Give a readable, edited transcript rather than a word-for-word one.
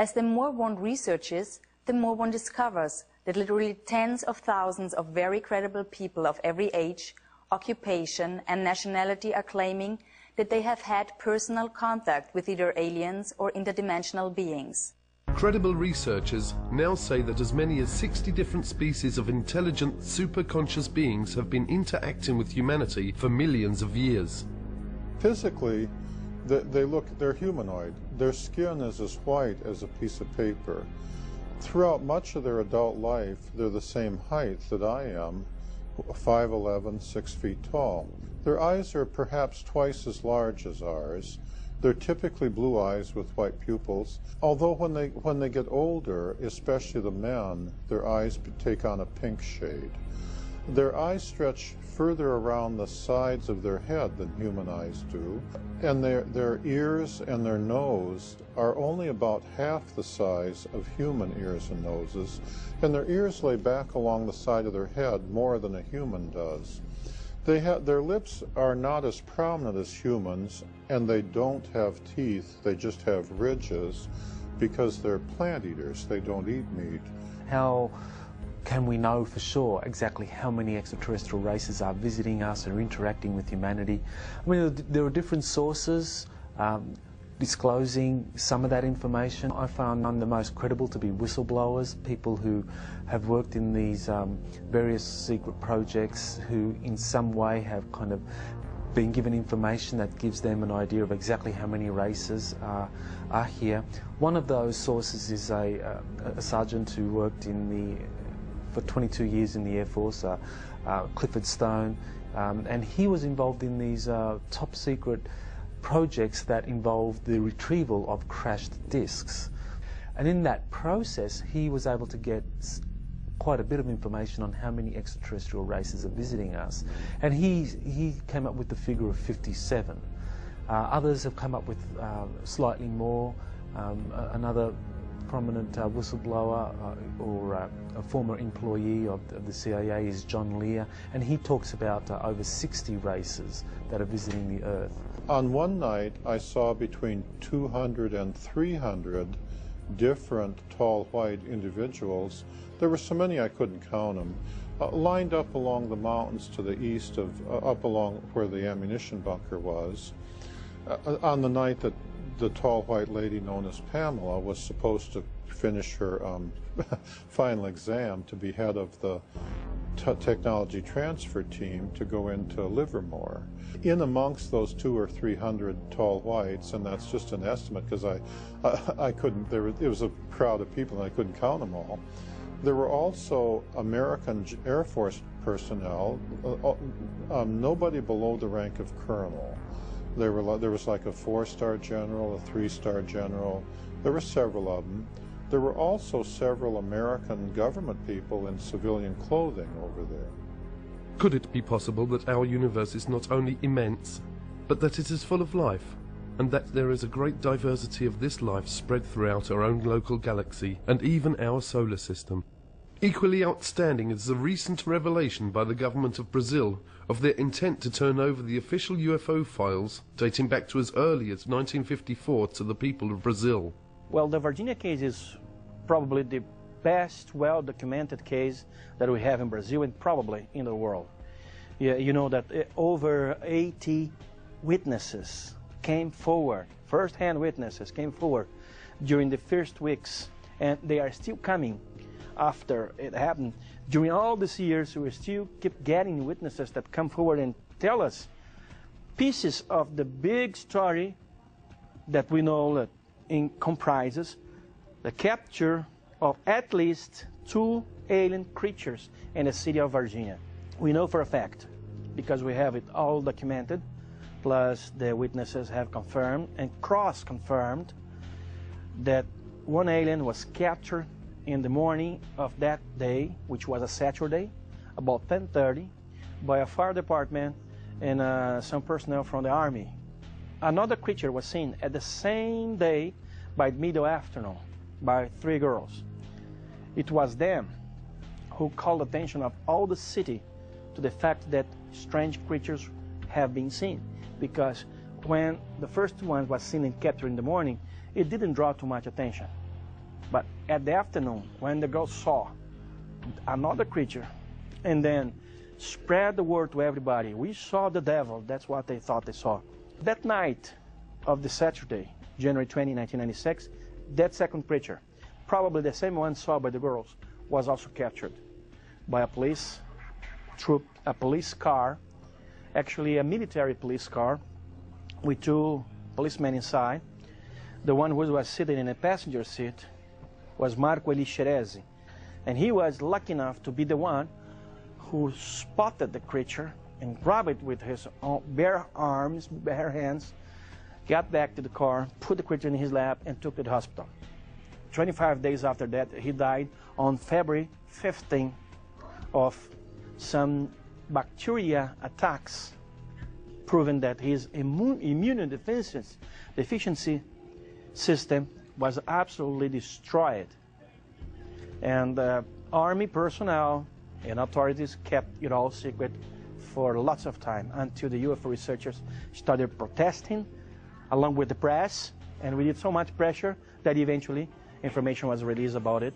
As the more one researches, the more one discovers that literally tens of thousands of very credible people of every age, occupation and nationality are claiming that they have had personal contact with either aliens or interdimensional beings. Credible researchers now say that as many as 60 different species of intelligent, superconscious beings have been interacting with humanity for millions of years. Physically, they're humanoid. Their skin is as white as a piece of paper. Throughout much of their adult life, they're the same height that I am, 5'11", 6 feet tall. Their eyes are perhaps twice as large as ours. They're typically blue eyes with white pupils, although when they get older, especially the men, their eyes take on a pink shade. Their eyes stretch further around the sides of their head than human eyes do, and their ears and their nose are only about half the size of human ears and noses, and their ears lay back along the side of their head more than a human does. Their lips are not as prominent as humans, and they don't have teeth, they just have ridges, because they're plant eaters, they don't eat meat. How can we know for sure exactly how many extraterrestrial races are visiting us or interacting with humanity? I mean, there are different sources disclosing some of that information. I found none the most credible to be whistleblowers, people who have worked in these various secret projects, who in some way have kind of been given information that gives them an idea of exactly how many races are here. One of those sources is a sergeant who worked for 22 years in the Air Force, Clifford Stone, and he was involved in these top secret projects that involved the retrieval of crashed discs. And in that process, he was able to get quite a bit of information on how many extraterrestrial races are visiting us. And he came up with the figure of 57. Others have come up with slightly more. Another prominent whistleblower or a former employee of the CIA is John Lear, and he talks about over 60 races that are visiting the Earth. On one night, I saw between 200 and 300 different tall white individuals. There were so many I couldn't count them, lined up along the mountains to the east of, up along where the ammunition bunker was. On the night that the tall white lady known as Pamela was supposed to finish her final exam to be head of the technology transfer team to go into Livermore. In amongst those 200 or 300 tall whites, and that's just an estimate because I couldn't, it was a crowd of people and I couldn't count them all. There were also American Air Force personnel, nobody below the rank of colonel. There was like a 4-star general, a 3-star general. There were several of them. There were also several American government people in civilian clothing over there. Could it be possible that our universe is not only immense, but that it is full of life, and that there is a great diversity of this life spread throughout our own local galaxy and even our solar system? Equally outstanding is the recent revelation by the government of Brazil of their intent to turn over the official UFO files dating back to as early as 1954 to the people of Brazil. Well, the Virginia case is probably the best well-documented case that we have in Brazil and probably in the world. Yeah, you know that over 80 witnesses came forward, first-hand witnesses came forward during the first weeks, and they are still coming after it happened. During all these years, we still keep getting witnesses that come forward and tell us pieces of the big story that we know that comprises the capture of at least 2 alien creatures in the city of Virginia. We know for a fact, because we have it all documented, plus the witnesses have confirmed and cross-confirmed that one alien was captured in the morning of that day, which was a Saturday, about 10:30, by a fire department and some personnel from the Army. Another creature was seen at the same day by middle afternoon by 3 girls. It was them who called the attention of all the city to the fact that strange creatures have been seen, because when the first one was seen and captured in the morning, it didn't draw too much attention. But at the afternoon, when the girls saw another creature and then spread the word to everybody, we saw the devil, that's what they thought they saw. That night of the Saturday, January 20, 1996, that second creature, probably the same one saw by the girls, was also captured by a police troop, a police car, actually a military police car with 2 policemen inside. The one who was sitting in a passenger seat was Marco Elixerezi, and he was lucky enough to be the one who spotted the creature and grabbed it with his own bare arms, bare hands, got back to the car, put the creature in his lap, and took it to the hospital. 25 days after that, he died on February 15 of some bacteria attacks, proving that his immunodeficiency system was absolutely destroyed. And army personnel and authorities kept it all secret for lots of time until the UFO researchers started protesting along with the press, and we did so much pressure that eventually information was released about it.